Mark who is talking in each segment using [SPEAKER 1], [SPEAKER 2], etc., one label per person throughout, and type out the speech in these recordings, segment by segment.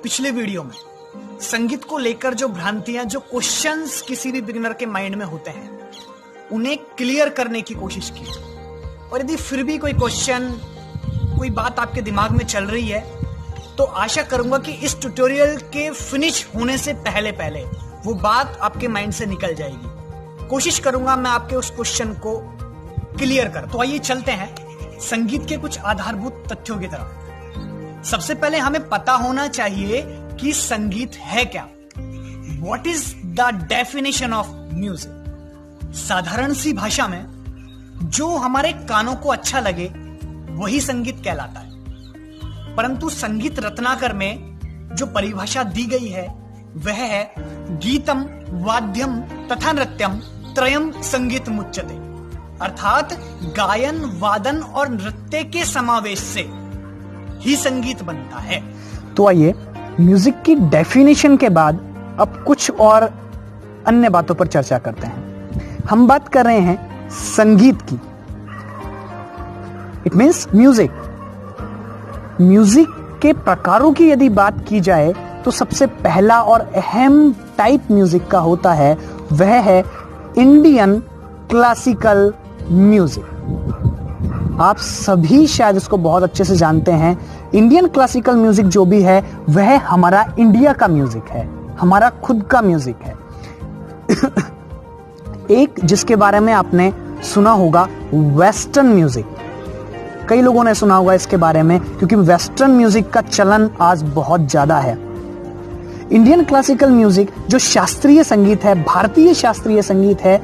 [SPEAKER 1] पिछले वीडियो में संगीत को लेकर जो भ्रांतियां, जो क्वेश्चंस किसी भी बिगिनर के माइंड में होते हैं, उन्हें क्लियर करने की कोशिश की। और यदि फिर भी कोई क्वेश्चन, कोई बात आपके दिमाग में चल रही है, तो आशा करूंगा कि इस ट्यूटोरियल के फिनिश होने से पहले पहले वो बात आपके माइंड से निकल जाएगी। कोशिश करूंगा मैं आपके उस क्वेश्चन को क्लियर कर। तो आइए चलते हैं संगीत के कुछ आधारभूत तथ्यों की तरफ। सबसे पहले हमें पता होना चाहिए कि संगीत है क्या। What is the definition of music? साधारण सी भाषा में जो हमारे कानों को अच्छा लगे वही संगीत कहलाता है। परंतु संगीत रत्नाकर में जो परिभाषा दी गई है वह है गीतम वाद्यम तथा नृत्यम त्रयम संगीत मुच्यते, अर्थात गायन, वादन और नृत्य के समावेश से ही संगीत बनता है। तो आइए म्यूजिक की डेफिनेशन के बाद अब कुछ और अन्य बातों पर चर्चा करते हैं। हम बात कर रहे हैं संगीत की। It means music. म्यूजिक के प्रकारों की यदि बात की जाए तो सबसे पहला और अहम टाइप म्यूजिक का होता है वह है इंडियन क्लासिकल म्यूजिक। आप सभी शायद इसको बहुत अच्छे से जानते हैं। इंडियन क्लासिकल म्यूजिक जो भी है वह हमारा इंडिया का म्यूजिक है, हमारा खुद का म्यूजिक है। एक जिसके बारे में आपने सुना होगा वेस्टर्न म्यूजिक। कई लोगों ने सुना होगा इसके बारे में क्योंकि वेस्टर्न म्यूजिक का चलन आज बहुत ज्यादा है। इंडियन क्लासिकल म्यूजिक जो शास्त्रीय संगीत है, भारतीय शास्त्रीय संगीत है,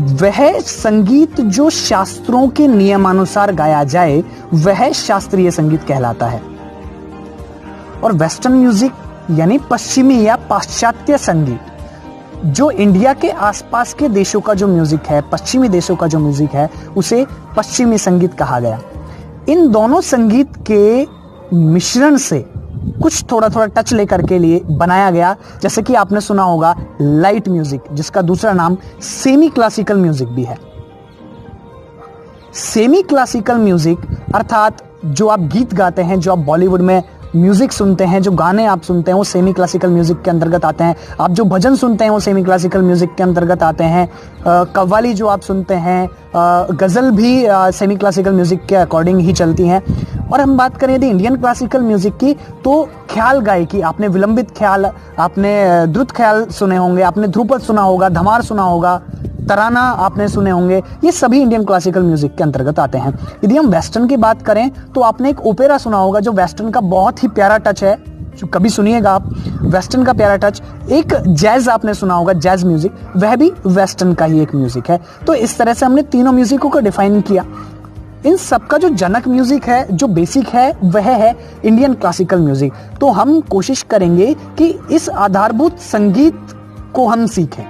[SPEAKER 1] वह संगीत जो शास्त्रों के नियमानुसार गाया जाए वह शास्त्रीय संगीत कहलाता है। और वेस्टर्न म्यूजिक यानी पश्चिमी या पाश्चात्य संगीत जो इंडिया के आसपास के देशों का जो म्यूजिक है, पश्चिमी देशों का जो म्यूजिक है, उसे पश्चिमी संगीत कहा गया। इन दोनों संगीत के मिश्रण से कुछ थोड़ा थोड़ा टच लेकर के लिए बनाया गया, जैसे कि आपने सुना होगा लाइट म्यूजिक, जिसका दूसरा नाम सेमी क्लासिकल म्यूजिक भी है। सेमी क्लासिकल म्यूजिक अर्थात जो आप गीत गाते हैं, जो आप बॉलीवुड में म्यूजिक सुनते हैं, जो गाने आप सुनते हैं वो सेमी क्लासिकल म्यूजिक के अंतर्गत आते हैं। आप जो भजन सुनते हैं वो सेमी क्लासिकल म्यूजिक के अंतर्गत आते हैं। कव्वाली जो आप सुनते हैं, गजल भी सेमी क्लासिकल म्यूजिक के अकॉर्डिंग ही चलती हैं। और हम बात करें यदि इंडियन क्लासिकल म्यूजिक की, तो ख्याल गायकी, आपने विलंबित ख्याल, आपने द्रुत ख्याल सुने होंगे, आपने ध्रुपद सुना होगा, धमार सुना होगा, तराना आपने सुने होंगे, ये सभी इंडियन क्लासिकल म्यूजिक के अंतर्गत आते हैं। यदि हम वेस्टर्न की बात करें तो आपने एक ओपेरा सुना होगा जो वेस्टर्न का बहुत ही प्यारा टच है, जो कभी सुनिएगा आप, वेस्टर्न का प्यारा टच। एक जैज आपने सुना होगा, जैज म्यूजिक, वह भी वेस्टर्न का ही एक म्यूजिक है। तो इस तरह से हमने तीनों म्यूजिकों को डिफाइन किया। इन सबका जो जनक म्यूजिक है, जो बेसिक है, वह है इंडियन क्लासिकल म्यूजिक। तो हम कोशिश करेंगे कि इस आधारभूत संगीत को हम सीखें,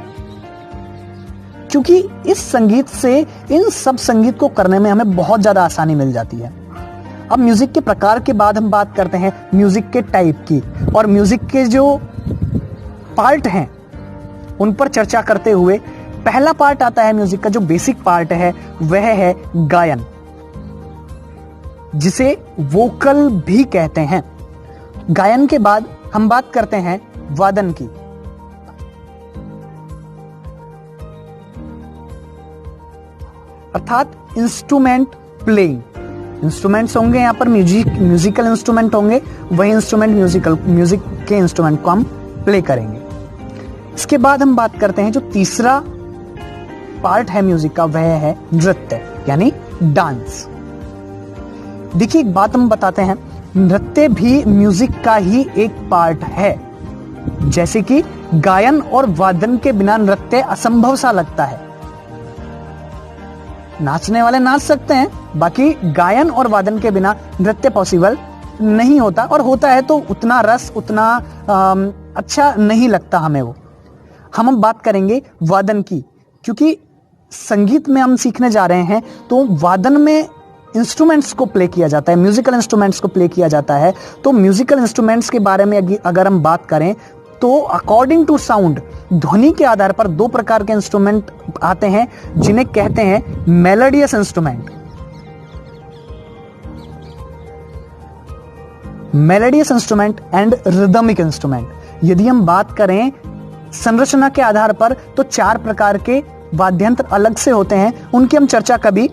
[SPEAKER 1] क्योंकि इस संगीत से इन सब संगीत को करने में हमें बहुत ज्यादा आसानी मिल जाती है। अब म्यूजिक के प्रकार के बाद हम बात करते हैं म्यूजिक के टाइप की, और म्यूजिक के जो पार्ट हैं उन पर चर्चा करते हुए पहला पार्ट आता है म्यूजिक का, जो बेसिक पार्ट है वह है गायन, जिसे वोकल भी कहते हैं। गायन के बाद हम बात करते हैं वादन की। अर्थात इंस्ट्रूमेंट प्लेइंग। इंस्ट्रूमेंट्स होंगे यहाँ पर, म्यूजिकल इंस्ट्रूमेंट होंगे, वही इंस्ट्रूमेंट म्यूजिक के इंस्ट्रूमेंट को हम प्ले करेंगे। इसके बाद हम बात करते हैं जो तीसरा पार्ट है म्यूजिक का, वह है नृत्य यानी डांस। देखिए एक बात हम बताते हैं, नृत्य भी म्यूजिक का ही एक पार्ट है। जैसे कि गायन और वादन के बिना नृत्य असंभव सा लगता है। नाचने वाले नाच सकते हैं, बाकी गायन और वादन के बिना नृत्य पॉसिबल नहीं होता, और होता है तो उतना रस, उतना अच्छा नहीं लगता हमें वो। हम बात करेंगे वादन की, क्योंकि संगीत में हम सीखने जा रहे हैं तो वादन में इंस्ट्रूमेंट्स को प्ले किया जाता है, म्यूजिकल इंस्ट्रूमेंट्स को प्ले किया जाता है। तो म्यूजिकल इंस्ट्रूमेंट्स के बारे में अगर हम बात करें तो अकॉर्डिंग टू साउंड, ध्वनि के आधार पर दो प्रकार के इंस्ट्रूमेंट आते हैं जिन्हें कहते हैं melodious instrument. Melodious instrument and rhythmic instrument. यदि हम बात करें संरचना के आधार पर तो 4 प्रकार के वाद्यंत्र अलग से होते हैं, उनकी हम चर्चा कभी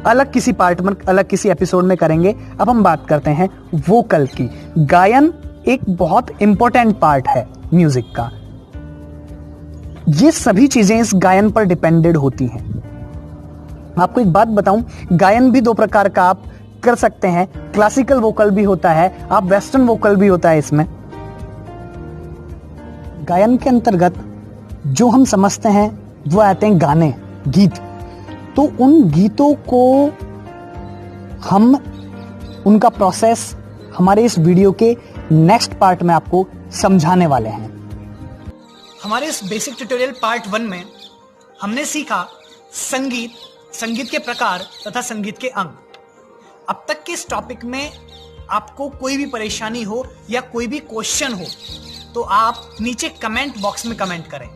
[SPEAKER 1] अलग किसी पार्ट में, अलग किसी एपिसोड में करेंगे। अब हम बात करते हैं वोकल की। गायन एक बहुत इंपॉर्टेंट पार्ट है म्यूजिक का। ये सभी चीजें इस गायन पर डिपेंडेड होती हैं। आपको एक बात बताऊं, गायन भी 2 प्रकार का आप कर सकते हैं। क्लासिकल वोकल भी होता है, आप वेस्टर्न वोकल भी होता है इसमें। गायन के अंतर्गत जो हम समझते हैं वो आते हैं गाने, गीत। तो उन गीतों को हम उनका प्रोसेस हमारे इस वीडियो के नेक्स्ट पार्ट में आपको समझाने वाले हैं।
[SPEAKER 2] हमारे इस बेसिक ट्यूटोरियल पार्ट 1 में हमने सीखा संगीत, संगीत के प्रकार तथा संगीत के अंग। अब तक के इस टॉपिक में आपको कोई भी परेशानी हो या कोई भी क्वेश्चन हो तो आप नीचे कमेंट बॉक्स में कमेंट करें,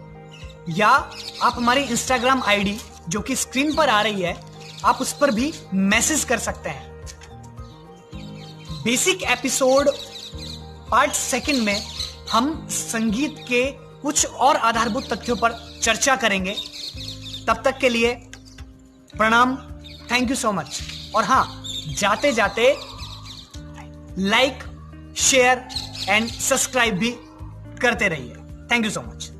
[SPEAKER 2] या आप हमारी इंस्टाग्राम आईडी जो कि स्क्रीन पर आ रही है, आप उस पर भी मैसेज कर सकते हैं। बेसिक एपिसोड पार्ट 2 में हम संगीत के कुछ और आधारभूत तथ्यों पर चर्चा करेंगे। तब तक के लिए प्रणाम, थैंक यू सो मच। और हाँ, जाते जाते लाइक, शेयर एंड सब्सक्राइब भी करते रहिए। Thank you so much.